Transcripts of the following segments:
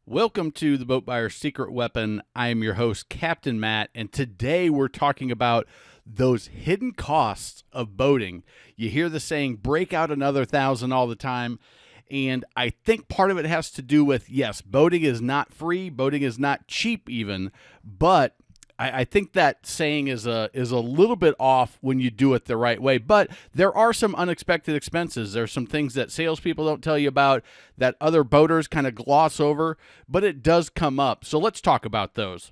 Welcome to the Boat Buyer's Secret Weapon. I am your host, Captain Matt, and today we're talking about those hidden costs of boating. You hear the saying, break out another thousand all the time, and I think part of it has to do with, yes, boating is not free, boating is not cheap even, but I think that saying is a little bit off when you do it the right way. But there are some unexpected expenses. There's some things that salespeople don't tell you about that other boaters kind of gloss over, but it does come up. So let's talk about those.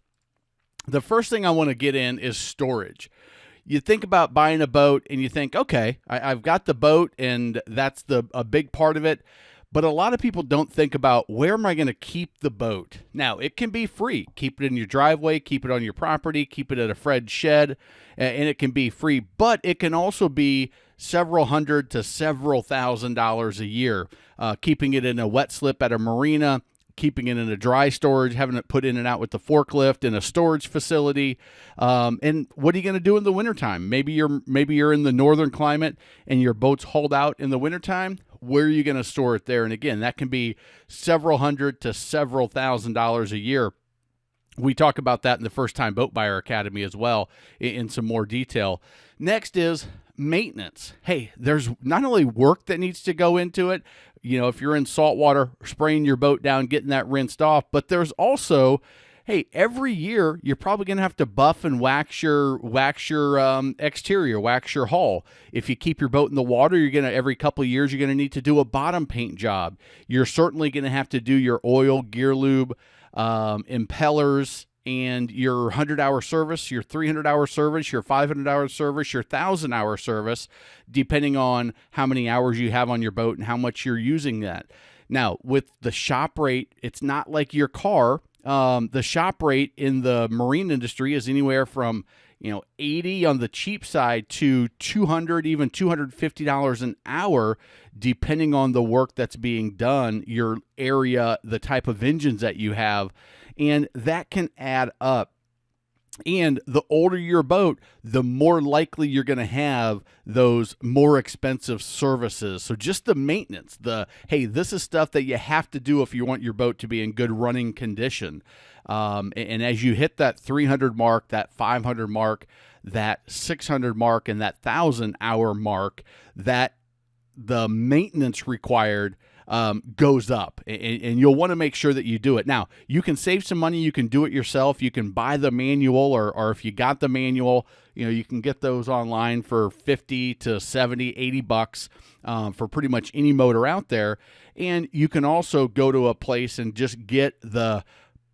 The first thing I want to get in is storage. You think about buying a boat and you think, okay, I've got the boat and that's a big part of it. But a lot of people don't think about, where am I going to keep the boat? Now, it can be free. Keep it in your driveway, keep it on your property, keep it at a friend's shed, and it can be free. But it can also be several hundred to several $1,000s a year. Keeping it in a wet slip at a marina, keeping it in a dry storage, having it put in and out with the forklift in a storage facility. And what are you going to do in the wintertime? Maybe you're in the northern climate and your boat's hauled out in the wintertime. Where are you going to store it there? And again, that can be several hundred to several $1,000s a year. We talk about that in the First Time Boat Buyer Academy as well in some more detail. Next is maintenance. Hey, there's not only work that needs to go into it, if you're in saltwater, spraying your boat down, getting that rinsed off, but there's also, hey, every year you're probably going to have to buff and wax your exterior, wax your hull. If you keep your boat in the water, every couple of years you're going to need to do a bottom paint job. You're certainly going to have to do your oil, gear lube, impellers, and your 100-hour service, your 300-hour service, your 500-hour service, your 1,000-hour service, depending on how many hours you have on your boat and how much you're using that. Now, with the shop rate, it's not like your car. The shop rate in the marine industry is anywhere from 80 on the cheap side to $200, even $250 an hour, depending on the work that's being done, your area, the type of engines that you have, and that can add up. And the older your boat, the more likely you're going to have those more expensive services. So just the maintenance, hey, this is stuff that you have to do if you want your boat to be in good running condition. And as you hit that 300 mark, that 500 mark, that 600 mark, and that 1,000-hour mark, that the maintenance required goes up, and you'll want to make sure that you do it. Now, you can save some money. You can do it yourself. You can buy the manual, or if you got the manual, you can get those online for 50 to 70, 80 bucks for pretty much any motor out there. And you can also go to a place and just get the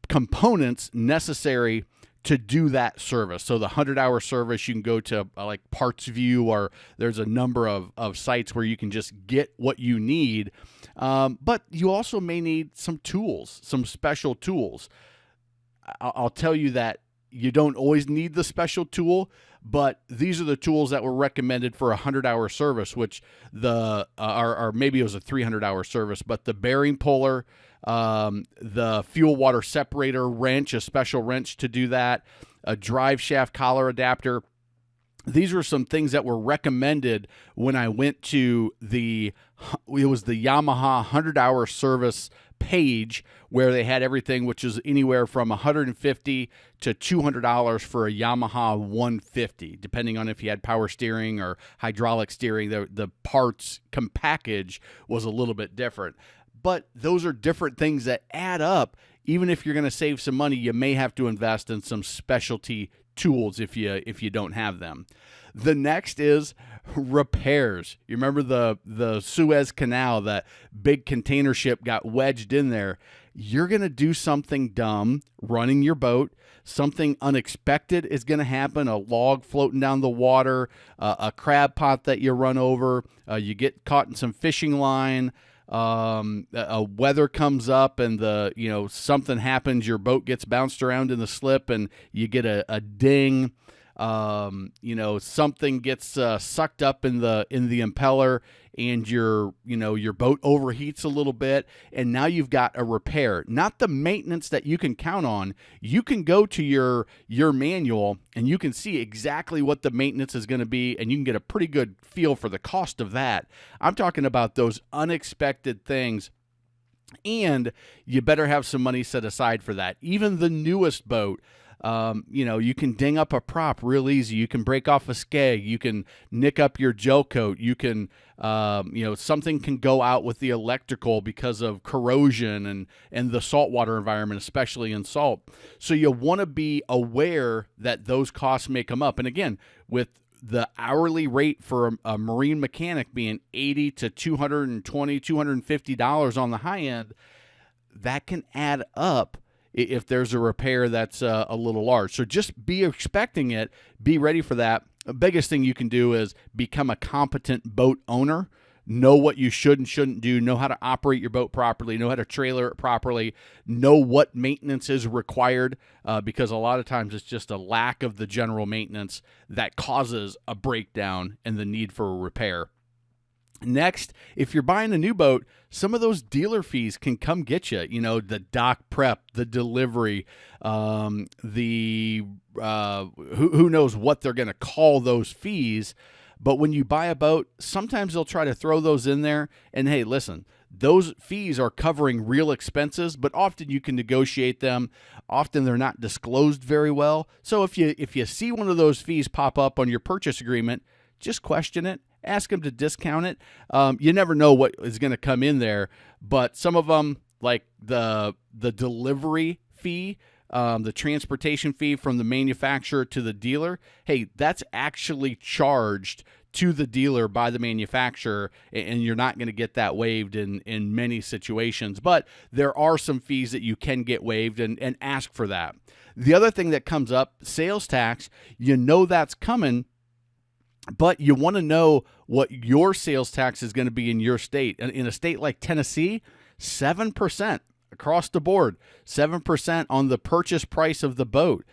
components necessary to do that service. So the 100-hour service, you can go to like Parts View, or there's a number of sites where you can just get what you need. But you also may need some tools, some special tools. I'll tell you that you don't always need the special tool, but these are the tools that were recommended for a 100-hour service, which or maybe it was a 300-hour service, but the bearing puller, the fuel water separator wrench, a special wrench to do that, a drive shaft collar adapter. These were some things that were recommended when I went to it was the Yamaha 100-hour service page, where they had everything, which is anywhere from $150 to $200 for a Yamaha 150, depending on if you had power steering or hydraulic steering. The parts package was a little bit different. But those are different things that add up. Even if you're going to save some money, you may have to invest in some specialty tools if you don't have them. The next is repairs. You remember the Suez Canal, that big container ship got wedged in there. You're going to do something dumb running your boat. Something unexpected is going to happen, a log floating down the water, a crab pot that you run over, you get caught in some fishing line, a weather comes up and something happens, your boat gets bounced around in the slip and you get a ding. Something gets sucked up in the impeller, and your boat overheats a little bit, and now you've got a repair. Not the maintenance that you can count on. You can go to your manual and you can see exactly what the maintenance is going to be, and you can get a pretty good feel for the cost of that. I'm talking about those unexpected things And you better have some money set aside for that. Even the newest boat, you can ding up a prop real easy. You can break off a skeg. You can nick up your gel coat. You can, something can go out with the electrical because of corrosion and the saltwater environment, especially in salt. So you want to be aware that those costs may come up. And again, with the hourly rate for a marine mechanic being $80 to $220, $250 on the high end, that can add up if there's a repair that's a little large. So just be expecting it, be ready for that. The biggest thing you can do is become a competent boat owner. Know what you should and shouldn't do, know how to operate your boat properly, know how to trailer it properly, know what maintenance is required, because a lot of times it's just a lack of the general maintenance that causes a breakdown and the need for a repair. Next, if you're buying a new boat, some of those dealer fees can come get you. The dock prep, the delivery, who knows what they're going to call those fees. But when you buy a boat, sometimes they'll try to throw those in there. And hey, listen, those fees are covering real expenses, but often you can negotiate them. Often they're not disclosed very well. So if you see one of those fees pop up on your purchase agreement, just question it. Ask them to discount it. You never know what is going to come in there, but some of them, like the delivery fee, the transportation fee from the manufacturer to the dealer, hey, that's actually charged to the dealer by the manufacturer, and you're not going to get that waived in many situations. But there are some fees that you can get waived, and ask for that. The other thing that comes up, sales tax, that's coming, but you want to know what your sales tax is going to be in your state. In a state like Tennessee, 7% across the board, 7% on the purchase price of the boat.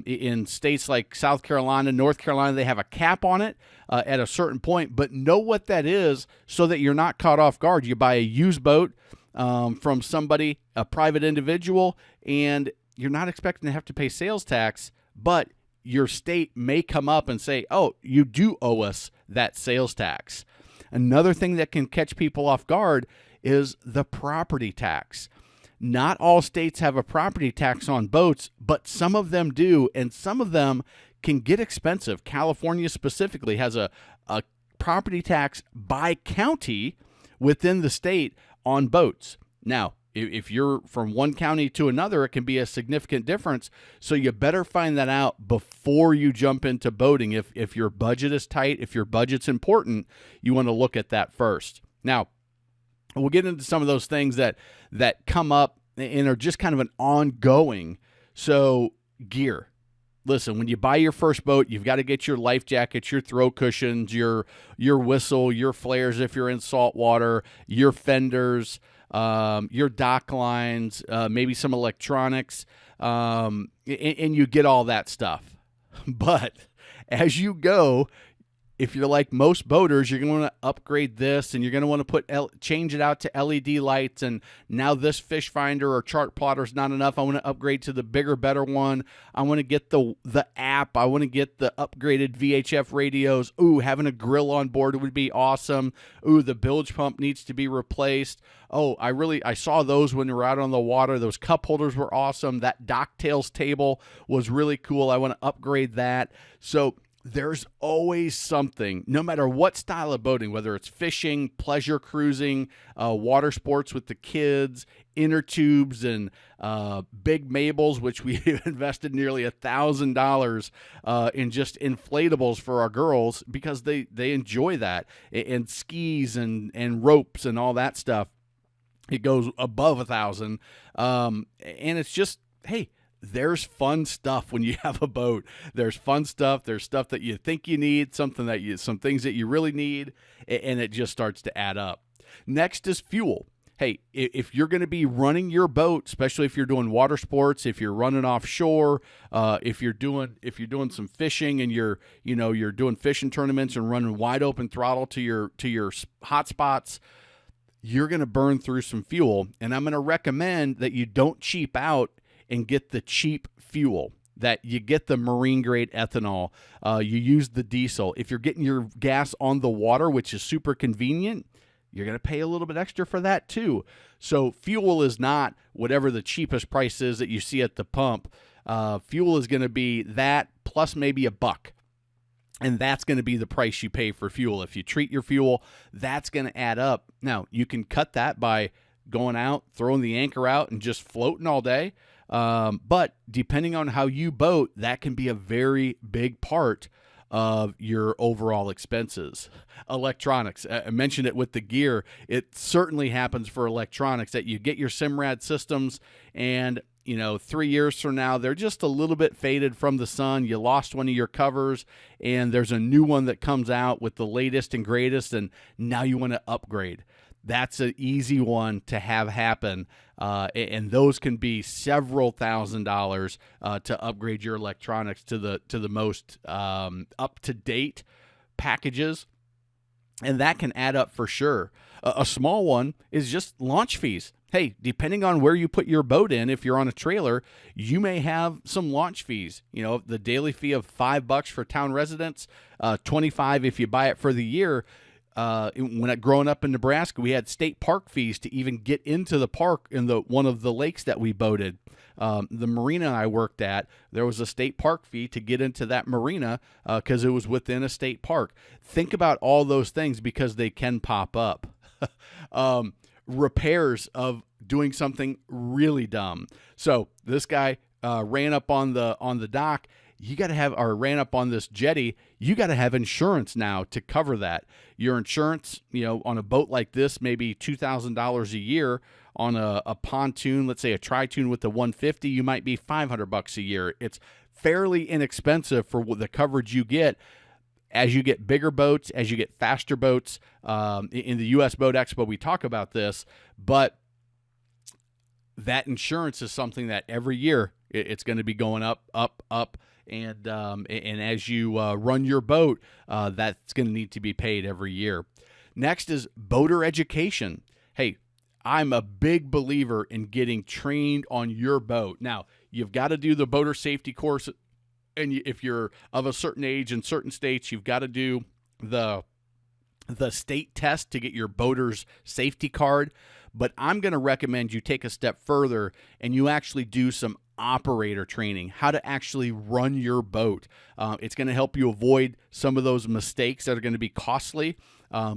In states like South Carolina, North Carolina, they have a cap on it at a certain point, but know what that is so that you're not caught off guard. You buy a used boat from somebody, a private individual, and you're not expecting to have to pay sales tax, but your state may come up and say, oh, you do owe us that sales tax. Another thing that can catch people off guard is the property tax. Not all states have a property tax on boats, but some of them do, and some of them can get expensive. California specifically has a property tax by county within the state on boats. Now, if you're from one county to another, it can be a significant difference. So you better find that out before you jump into boating. If your budget is tight, if your budget's important, you want to look at that first. Now, we'll get into some of those things that come up and are just kind of an ongoing. So gear. Listen, when you buy your first boat, you've got to get your life jackets, your throw cushions, your whistle, your flares if you're in salt water, your fenders, your dock lines, maybe some electronics, and you get all that stuff. But as you go, if you're like most boaters, you're going to want to upgrade this, and you're going to want to change it out to LED lights. And now this fish finder or chart plotter is not enough. I want to upgrade to the bigger, better one. I want to get the app. I want to get the upgraded VHF radios. Ooh, having a grill on board would be awesome. Ooh, the bilge pump needs to be replaced. Oh, I saw those when we were out on the water. Those cup holders were awesome. That docktails table was really cool. I want to upgrade that. So there's always something, no matter what style of boating, whether it's fishing, pleasure cruising, water sports with the kids, inner tubes, and big Mabels, which we invested nearly $1,000 in just inflatables for our girls because they enjoy that, and skis and ropes and all that stuff. It goes above $1,000, and it's just, hey, there's fun stuff when you have a boat. There's fun stuff. There's stuff that you think you need, some things that you really need, and it just starts to add up. Next is fuel. Hey, if you're going to be running your boat, especially if you're doing water sports, if you're running offshore, if you're doing some fishing and you're doing fishing tournaments and running wide open throttle to your hot spots, you're going to burn through some fuel. And I'm going to recommend that you don't cheap out and get the cheap fuel, that you get the marine grade ethanol. You use the diesel. If you're getting your gas on the water, which is super convenient, you're going to pay a little bit extra for that too. So fuel is not whatever the cheapest price is that you see at the pump. Fuel is going to be that plus maybe $1. And that's going to be the price you pay for fuel. If you treat your fuel, that's going to add up. Now, you can cut that by going out, throwing the anchor out, and just floating all day. But depending on how you boat, that can be a very big part of your overall expenses. Electronics, I mentioned it with the gear. It certainly happens for electronics that you get your Simrad systems and 3 years from now, they're just a little bit faded from the sun. You lost one of your covers, and there's a new one that comes out with the latest and greatest, and now you want to upgrade. That's an easy one to have happen, and those can be several $1,000s to upgrade your electronics to the most up-to-date packages, and that can add up for sure. A small one is just launch fees. Hey, depending on where you put your boat in, if you're on a trailer, you may have some launch fees. The daily fee of $5 for town residents, $25 if you buy it for the year. Growing up in Nebraska, we had state park fees to even get into the park in one of the lakes that we boated. The marina I worked at, there was a state park fee to get into that marina because it was within a state park. Think about all those things because they can pop up. Repairs of doing something really dumb. So this guy ran up on the dock. You got to have, or ran up on this jetty. You got to have insurance now to cover that. Your insurance, on a boat like this, maybe $2,000 a year. On a pontoon, let's say a tri-toon with the 150, you might be $500 a year. It's fairly inexpensive for the coverage you get. As you get bigger boats, as you get faster boats, in the U.S. Boat Expo, we talk about this, but that insurance is something that every year it's going to be going up, and as you run your boat, that's going to need to be paid every year. Next is boater education. Hey, I'm a big believer in getting trained on your boat. Now, you've got to do the boater safety course. And if you're of a certain age in certain states, you've got to do the state test to get your boater's safety card. But I'm going to recommend you take a step further and you actually do some operator training, how to actually run your boat. It's going to help you avoid some of those mistakes that are going to be costly.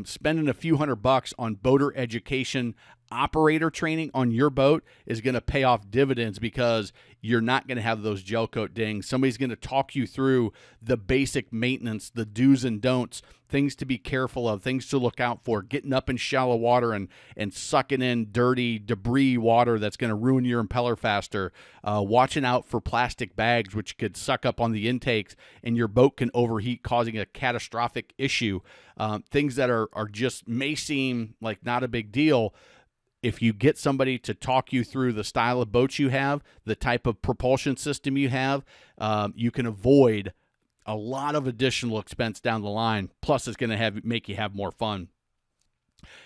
Spending a few $100 on boater education operator training on your boat is going to pay off dividends because you're not going to have those gel coat dings. Somebody's going to talk you through the basic maintenance, the do's and don'ts, things to be careful of, things to look out for, getting up in shallow water and sucking in dirty debris water that's going to ruin your impeller faster, watching out for plastic bags which could suck up on the intakes and your boat can overheat, causing a catastrophic issue. Things that are just may seem like not a big deal. If you get somebody to talk you through the style of boats you have, the type of propulsion system you have, you can avoid a lot of additional expense down the line. Plus, it's going to make you have more fun.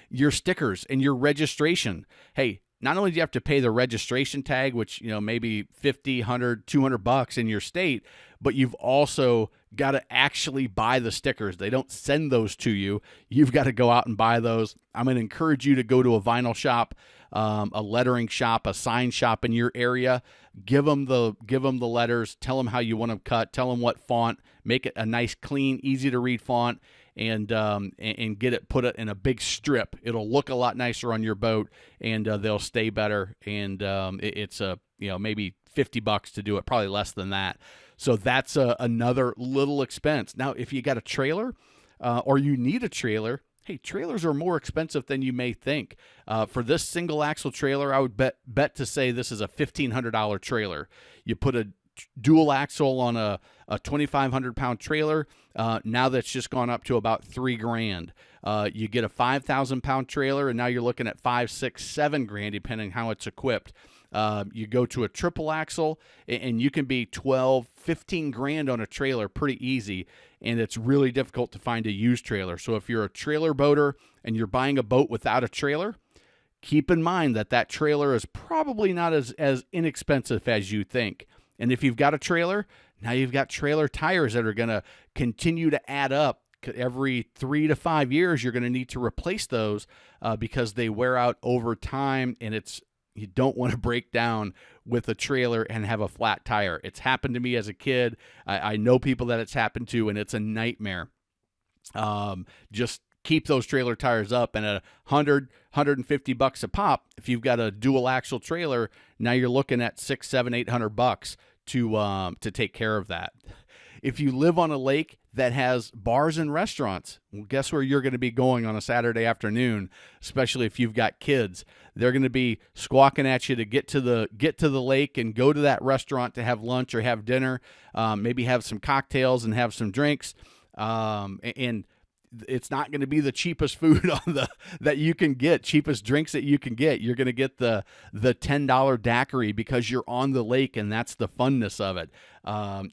Your stickers and your registration. Hey, not only do you have to pay the registration tag, which maybe $50, $100, $200 in your state, but you've also got to actually buy the stickers. They don't send those to you. You've got to go out and buy those. I'm going to encourage you to go to a vinyl shop, a lettering shop, a sign shop in your area. Give them the letters. Tell them how you want them cut. Tell them what font. Make it a nice, clean, easy to read font, and get it put it in a big strip. It'll look a lot nicer on your boat, and they'll stay better. And it's maybe $50 to do it, probably less than that. So that's another little expense. Now, if you got a trailer or you need a trailer, hey, trailers are more expensive than you may think. For this single axle trailer, I would bet to say this is a $1,500 trailer. You put a dual axle on a 2,500 pound trailer. Now that's just gone up to about $3,000. You get a 5,000 pound trailer, and now you're looking at $5,000, $6,000, $7,000, depending how it's equipped. You go to a triple axle, and you can be $12,000, $15,000 on a trailer pretty easy, and it's really difficult to find a used trailer. So if you're a trailer boater and you're buying a boat without a trailer, keep in mind that trailer is probably not as inexpensive as you think. And if you've got a trailer, now you've got trailer tires that are going to continue to add up every 3 to 5 years, you're going to need to replace those because they wear out over time, and you don't want to break down with a trailer and have a flat tire. It's happened to me as a kid. I know people that it's happened to, and it's a nightmare. Just keep those trailer tires up, and at $150 a pop, if you've got a dual axle trailer, now you're looking at $600, $700, $800 to take care of that. If you live on a lake that has bars and restaurants, well, guess where you're going to be going on a Saturday afternoon, especially if you've got kids. They're going to be squawking at you to get to the lake and go to that restaurant to have lunch or have dinner, maybe have some cocktails and have some drinks. And it's not going to be the cheapest food that you can get, cheapest drinks that you can get. You're going to get the $10 daiquiri because you're on the lake, and that's the funness of it.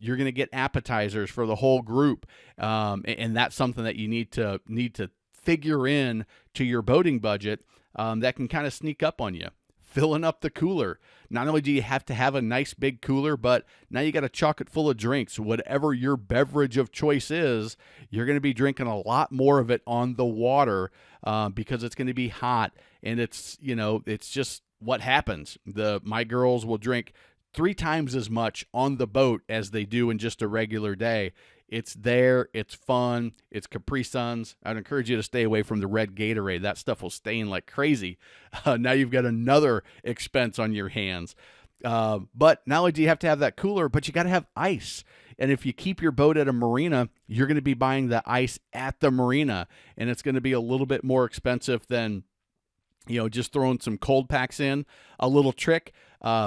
You're going to get appetizers for the whole group, and that's something that you need to figure in to your boating budget that can kind of sneak up on you. Filling up the cooler. Not only do you have to have a nice big cooler, but now you got to chock it full of drinks. Whatever your beverage of choice is, you're going to be drinking a lot more of it on the water because it's going to be hot, and it's just what happens. My girls will drink 3 times as much on the boat as they do in just a regular day. It's there. It's fun. It's Capri Suns. I'd encourage you to stay away from the red Gatorade. That stuff will stain like crazy. Now you've got another expense on your hands. But not only do you have to have that cooler, but you got to have ice. And if you keep your boat at a marina, you're going to be buying the ice at the marina, and it's going to be a little bit more expensive than just throwing some cold packs in. A little trick,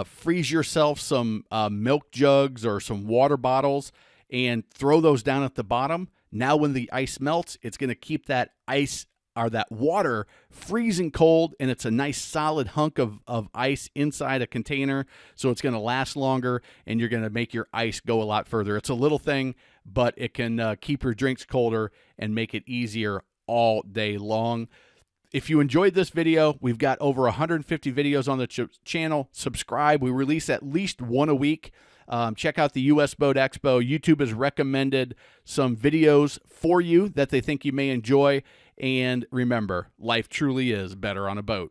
freeze yourself some milk jugs or some water bottles and throw those down at the bottom. Now when the ice melts, it's going to keep that ice or that water freezing cold, and it's a nice solid hunk of ice inside a container, so it's going to last longer, and you're going to make your ice go a lot further. It's a little thing, but it can keep your drinks colder and make it easier all day long. If you enjoyed this video, we've got over 150 videos on the channel. Subscribe. We release at least one a week. Check out the US Boat Expo. YouTube has recommended some videos for you that they think you may enjoy. And remember, life truly is better on a boat.